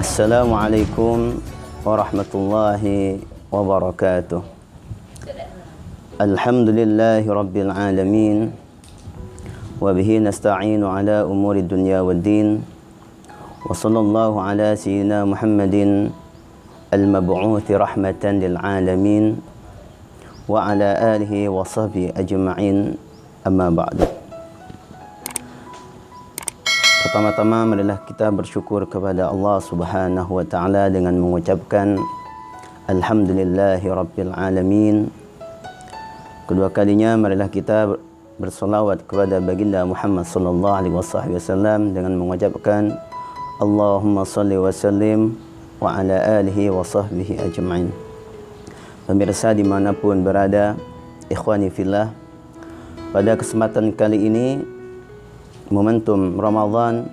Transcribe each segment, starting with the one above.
Assalamualaikum warahmatullahi wabarakatuh. Alhamdulillahi rabbil alamin. Wa bihi nasta'inu ala umuri dunya waddin. Wa sallallahu ala sayyidina Muhammadin al-mab'uthi rahmatan lil alamin. Wa ala alihi wa sahbihi ajma'in. Amma ba'du. Pertama-tama marilah kita bersyukur kepada Allah Subhanahu wa taala dengan mengucapkan alhamdulillahi rabbil alamin. Kedua kalinya marilah kita bersolawat kepada baginda Muhammad sallallahu alaihi wasallam dengan mengucapkan Allahumma salli wa sallim wa ala alihi wa sahbihi ajma'in. Pemirsa dimanapun berada, ikhwani fillah, pada kesempatan kali ini momentum Ramadan,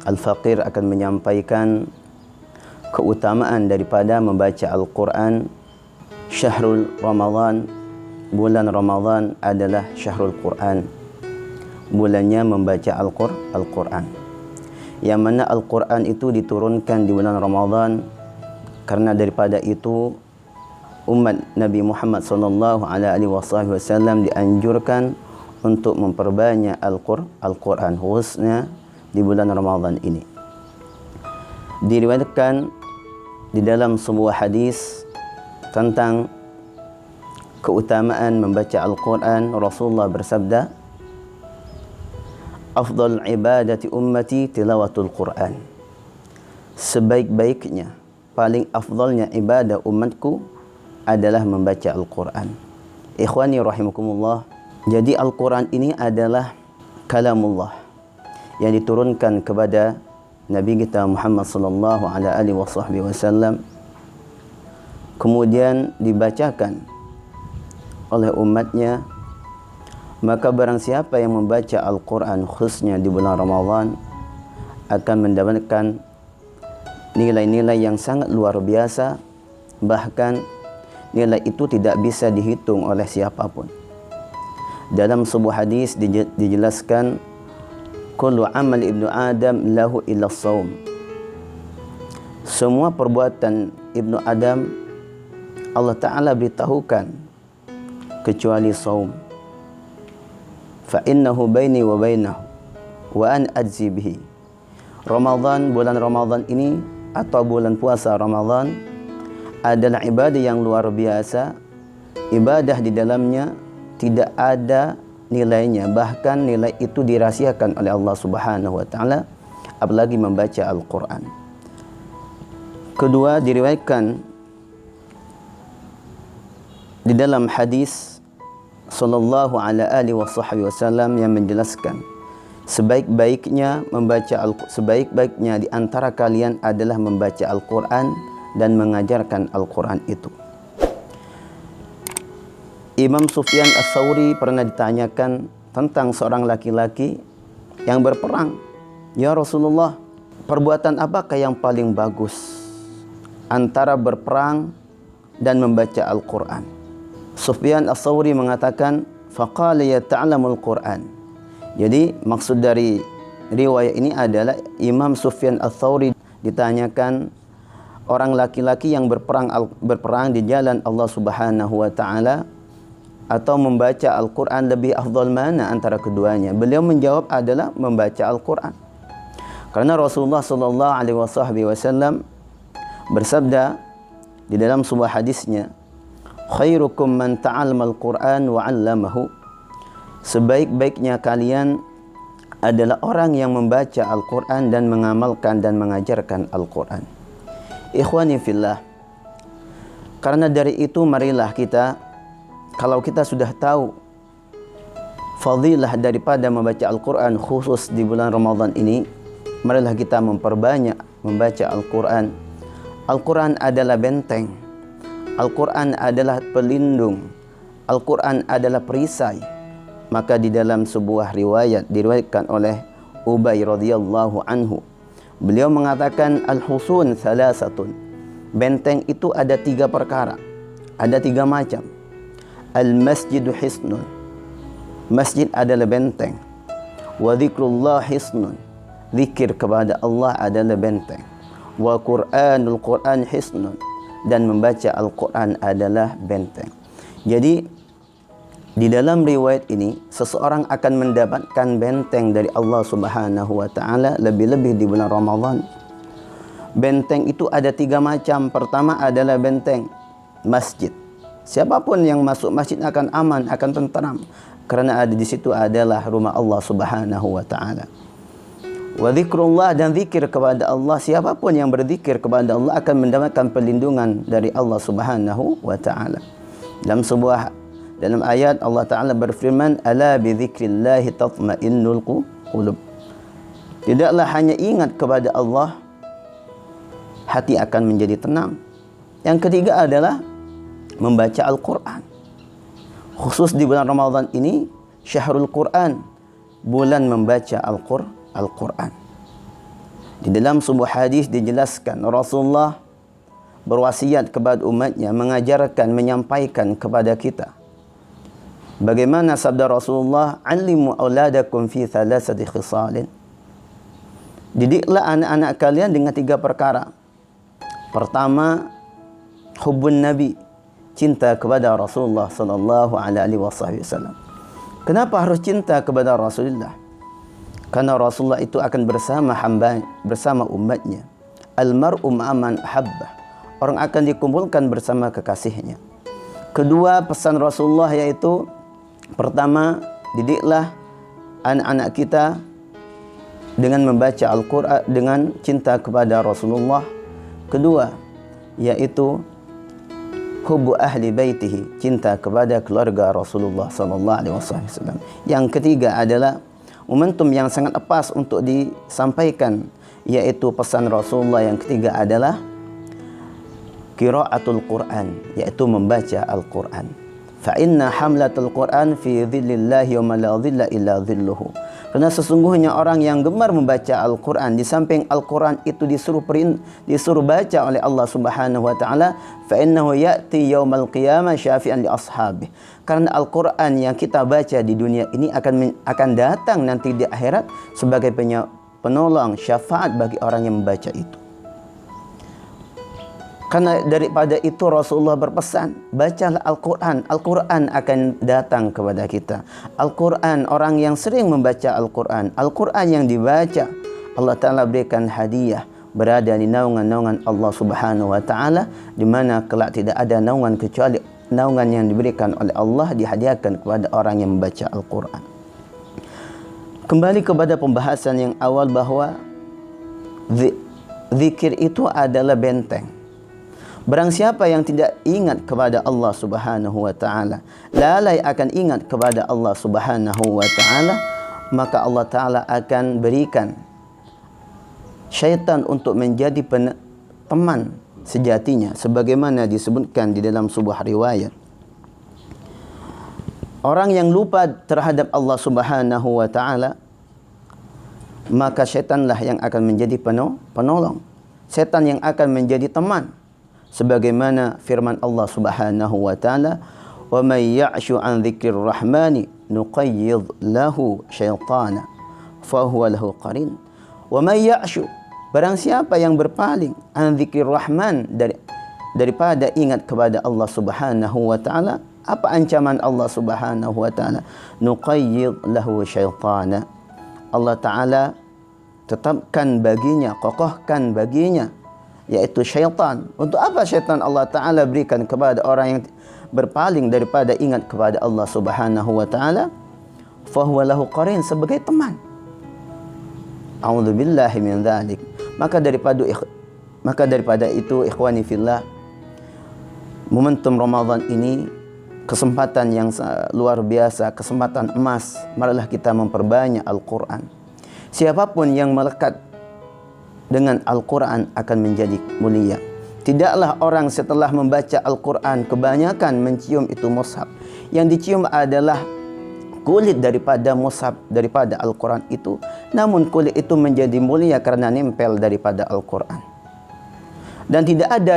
Al-Faqir akan menyampaikan keutamaan daripada membaca Al-Quran. Syahrul Ramadan, bulan Ramadan adalah Syahrul Quran, bulannya membaca Al-Quran. Yang mana Al-Quran itu diturunkan di bulan Ramadan. Karena daripada itu umat Nabi Muhammad sallallahu alaihi wasallam dianjurkan untuk memperbanyak Al-Quran, khususnya di bulan Ramadan ini. Diriwayatkan di dalam sebuah hadis tentang keutamaan membaca Al-Quran, Rasulullah bersabda, "Afdal ibadati ummati tilawatul Quran." Sebaik-baiknya, paling afdalnya ibadah umatku adalah membaca Al-Quran. Ikhwani rahimakumullah, jadi Al-Quran ini adalah kalamullah yang diturunkan kepada Nabi kita Muhammad sallallahu alaihi wasallam, kemudian dibacakan oleh umatnya. Maka barang siapa yang membaca Al-Quran khususnya di bulan Ramadan akan mendapatkan nilai-nilai yang sangat luar biasa, bahkan nilai itu tidak bisa dihitung oleh siapapun. Dalam sebuah hadis dijelaskan, kullu amal ibnu Adam lahu illa saum. Semua perbuatan ibnu Adam Allah Ta'ala beritahukan kecuali saum. Fa innahu baini wa bainahu wa an ajzi bihi. Ramadan, bulan Ramadan ini atau bulan puasa Ramadan adalah ibadah yang luar biasa. Ibadah di dalamnya tidak ada nilainya, bahkan nilai itu dirahasiakan oleh Allah Subhanahu wa taala, apalagi membaca Al-Quran. Kedua, diriwayatkan di dalam hadis sallallahu alaihi wasallam yang menjelaskan sebaik-baiknya di antara kalian adalah membaca Al-Quran dan mengajarkan Al-Quran itu. Imam Sufyan Ats-Tsauri pernah ditanyakan tentang seorang laki-laki yang berperang. Ya Rasulullah, perbuatan apakah yang paling bagus antara berperang dan membaca Al-Quran? Sufyan Ats-Tsauri mengatakan, faqala yata'allamul Quran. Jadi maksud dari riwayat ini adalah Imam Sufyan Ats-Tsauri ditanyakan orang laki-laki yang berperang di jalan Allah Subhanahu wa taala atau membaca Al-Quran, lebih afdal mana antara keduanya? Beliau menjawab adalah membaca Al-Quran. Karena Rasulullah sallallahu alaihi wasallam bersabda di dalam sebuah hadisnya, khairukum man ta'allama Al-Quran wa 'allamahu. Sebaik-baiknya kalian adalah orang yang membaca Al-Quran dan mengamalkan dan mengajarkan Al-Quran. Ikhwani fillah, karena dari itu marilah kita, kalau kita sudah tahu fadilah daripada membaca Al-Quran khusus di bulan Ramadan ini, marilah kita memperbanyak membaca Al-Quran. Al-Quran adalah benteng, Al-Quran adalah pelindung, Al-Quran adalah perisai. Maka di dalam sebuah riwayat diriwayatkan oleh Ubay radhiyallahu anhu, beliau mengatakan al-husun salasatun. Benteng itu ada 3 perkara, ada 3 macam. Al-masjidu hisnun, masjid adalah benteng. Wa dzikrullah hisnun, zikir kepada Allah adalah benteng. Wa Qur'anul Qur'an hisnun, dan membaca Al-Quran adalah benteng. Jadi di dalam riwayat ini seseorang akan mendapatkan benteng dari Allah Subhanahu wa taala, lebih-lebih di bulan Ramadan. Benteng itu ada 3 macam. Pertama adalah benteng masjid. Siapapun yang masuk masjid akan aman, akan tenteram, karena ada di situ adalah rumah Allah Subhanahu wa taala. Wa zikrullah, dan zikir kepada Allah. Siapapun yang berzikir kepada Allah akan mendapatkan perlindungan dari Allah Subhanahu wa taala. Dalam ayat Allah Taala berfirman, ala bi dzikrillah tatma'innul qulub. Tidaklah hanya ingat kepada Allah, hati akan menjadi tenang. Yang ketiga adalah membaca Al-Quran. Khusus di bulan Ramadan ini, Syahrul Quran, bulan membaca Al-Quran. Di dalam sebuah hadis dijelaskan Rasulullah berwasiat kepada umatnya, mengajarkan, menyampaikan kepada kita bagaimana sabda Rasulullah, "Allimu auladakum fi thalathati khisalin." Didiklah anak-anak kalian dengan 3 perkara. Pertama, hubbun Nabi, cinta kepada Rasulullah sallallahu alaihi wasallam. Kenapa harus cinta kepada Rasulullah? Karena Rasulullah itu akan bersama umatnya. Al-mar'u ma'aman ahabbah. Orang akan dikumpulkan bersama kekasihnya. Kedua, pesan Rasulullah yaitu, pertama, didiklah anak-anak kita dengan membaca Al-Quran, dengan cinta kepada Rasulullah. Kedua, yaitu hubbu ahli baitihi, cinta kepada keluarga Rasulullah sallallahu alaihi wasallam. Yang ketiga adalah momentum yang sangat pas untuk disampaikan, yaitu pesan Rasulullah yang ketiga adalah qiraatul Quran, yaitu membaca Al-Quran. Fa inna hamlatul Quran fi dhillillahi wa la dhilla illa dhilluhu. Karena sesungguhnya orang yang gemar membaca Al-Quran, di samping Al-Quran itu disuruh baca oleh Allah Subhanahu wa taala, fa innahu ya'ti yaumal qiyamah syafi'an li ashabi. Karena Al-Quran yang kita baca di dunia ini akan datang nanti di akhirat sebagai penolong, syafaat bagi orang yang membaca itu. Karena daripada itu Rasulullah berpesan, bacalah Al-Quran. Al-Quran akan datang kepada kita. Al-Quran, orang yang sering membaca Al-Quran, Al-Quran yang dibaca, Allah Ta'ala berikan hadiah, berada di naungan-naungan Allah Subhanahu wa Ta'ala, di mana kelak tidak ada naungan kecuali naungan yang diberikan oleh Allah, dihadiahkan kepada orang yang membaca Al-Quran. Kembali kepada pembahasan yang awal, bahwa zikir itu adalah benteng. Barang siapa yang tidak ingat kepada Allah Subhanahu wa taala, lalai akan ingat kepada Allah Subhanahu wa taala, maka Allah Taala akan berikan syaitan untuk menjadi teman sejatinya, sebagaimana disebutkan di dalam sebuah riwayat. Orang yang lupa terhadap Allah Subhanahu wa taala, maka syaitanlah yang akan menjadi penolong. Syaitan yang akan menjadi teman. Sebagaimana firman Allah Subhanahu wa taala, "Wa may ya'shu 'an dzikrir rahmani nuqayyid lahu syaitana fa huwa lahu qarin." Wa may ya'shu, barang siapa yang berpaling, 'an dzikrir rahman, daripada ingat kepada Allah Subhanahu wa taala, apa ancaman Allah Subhanahu wa taala? Nuqayyid lahu syaitana. Allah Taala tetapkan baginya, kokohkan baginya, yaitu syaitan. Untuk apa syaitan Allah Ta'ala berikan kepada orang yang berpaling daripada ingat kepada Allah Subhanahu wa Ta'ala? Fahuwa lahu qarin, sebagai teman. A'udzubillahi min dzalik. Maka daripada itu, ikhwani fillah, momentum Ramadan ini kesempatan yang luar biasa, kesempatan emas. Marilah kita memperbanyak Al-Quran. Siapapun yang melekat dengan Al-Quran akan menjadi mulia. Tidaklah orang setelah membaca Al-Quran kebanyakan mencium itu mushaf. Yang dicium adalah kulit daripada mushaf, daripada Al-Quran itu. Namun kulit itu menjadi mulia karena nempel daripada Al-Quran. Dan tidak ada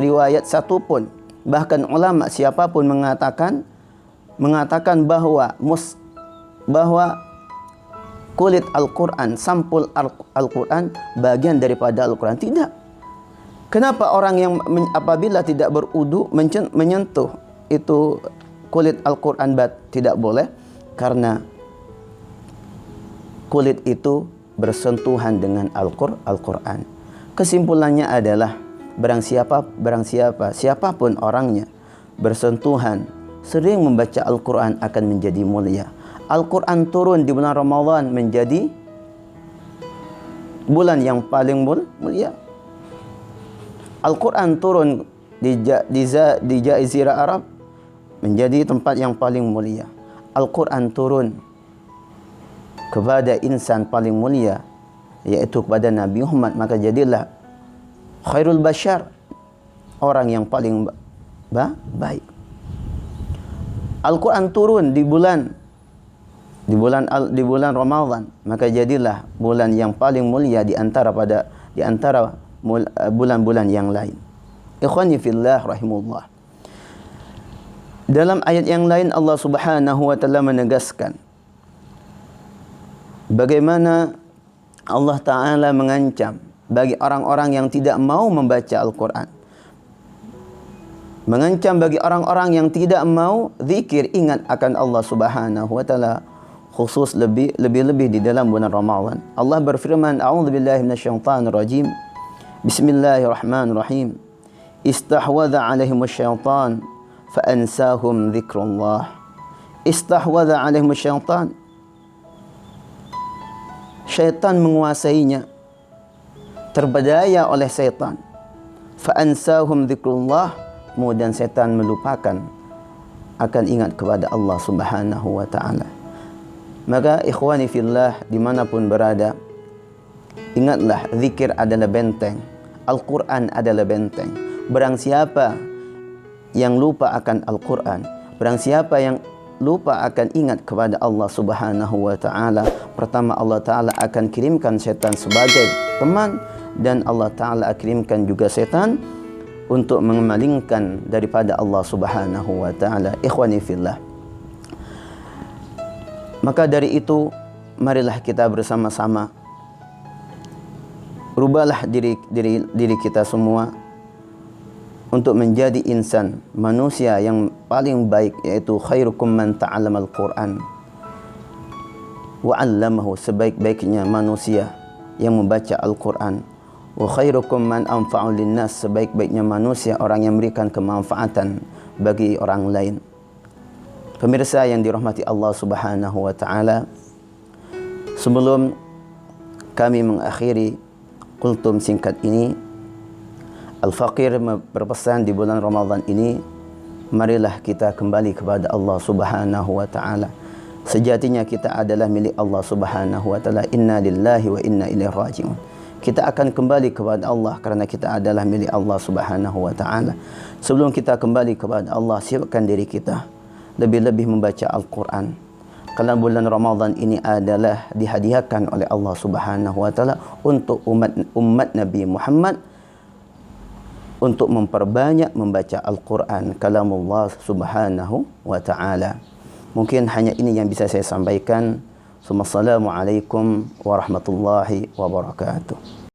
riwayat satupun, bahkan ulama siapapun mengatakan bahwa kulit Al-Quran, sampul Al-Quran bagian daripada Al-Quran. Tidak. Kenapa orang yang apabila tidak berudu menyentuh itu kulit Al-Quran tidak boleh? Karena kulit itu bersentuhan dengan Al-Quran. Kesimpulannya adalah barang siapa siapapun orangnya bersentuhan sering membaca Al-Quran akan menjadi mulia. Al-Quran turun di bulan Ramadan menjadi bulan yang paling mulia. Al-Quran turun di Jazirah Arab menjadi tempat yang paling mulia. Al-Quran turun kepada insan paling mulia, yaitu kepada Nabi Muhammad, maka jadilah khairul bashar, orang yang paling baik. Al-Quran turun di bulan Ramadan, maka jadilah bulan yang paling mulia di antara bulan-bulan yang lain. Ikhwani fillah rahimullah. Dalam ayat yang lain Allah Subhanahu wa taala menegaskan bagaimana Allah Ta'ala mengancam bagi orang-orang yang tidak mau membaca Al-Quran. Mengancam bagi orang-orang yang tidak mau zikir, ingat akan Allah Subhanahu wa taala, khusus lebih-lebih di dalam bulan Ramadan. Allah berfirman, a'udzubillahi minasyaitonir rajim. Bismillahirrahmanirrahim. Istahwadha 'alaihimus syaitan fa ansahum dzikrullah. Istahwadha 'alaihimus syaitan. Syaitan menguasainya, terberdaya oleh syaitan. Fa ansahum dzikrullah, kemudian syaitan melupakan akan ingat kepada Allah Subhanahu wa taala. Maka ikhwani fillah dimanapun berada, ingatlah zikir adalah benteng, Al-Quran adalah benteng. Barang siapa yang lupa akan Al-Quran, barang siapa yang lupa akan ingat kepada Allah Subhanahu wa taala, pertama Allah Taala akan kirimkan setan sebagai teman, dan Allah Taala kirimkan juga setan untuk mengemalingkan daripada Allah Subhanahu wa taala. Ikhwani fillah. Maka dari itu, marilah kita bersama-sama rubahlah diri kita semua untuk menjadi insan, manusia yang paling baik, yaitu khairukum man ta'allama al-Quran wa 'allamahu, sebaik-baiknya manusia yang membaca Al-Quran. Wa khairukum man anfa'u linnas, sebaik-baiknya manusia orang yang memberikan kemanfaatan bagi orang lain. Pemirsa yang dirahmati Allah Subhanahu wa taala, sebelum kami mengakhiri kultum singkat ini, Al-Faqir berpesan di bulan Ramadan ini, marilah kita kembali kepada Allah Subhanahu wa taala. Sejatinya kita adalah milik Allah Subhanahu wa taala. Inna lillahi wa inna ilaihi raji'un. Kita akan kembali kepada Allah kerana kita adalah milik Allah Subhanahu wa taala. Sebelum kita kembali kepada Allah, siapkan diri kita lebih-lebih membaca Al-Quran. Kerana bulan Ramadan ini adalah dihadiahkan oleh Allah Subhanahu wa taala untuk umat Nabi Muhammad untuk memperbanyak membaca Al-Quran, kalamullah Subhanahu wa taala. Mungkin hanya ini yang bisa saya sampaikan. Assalamualaikum warahmatullahi wabarakatuh.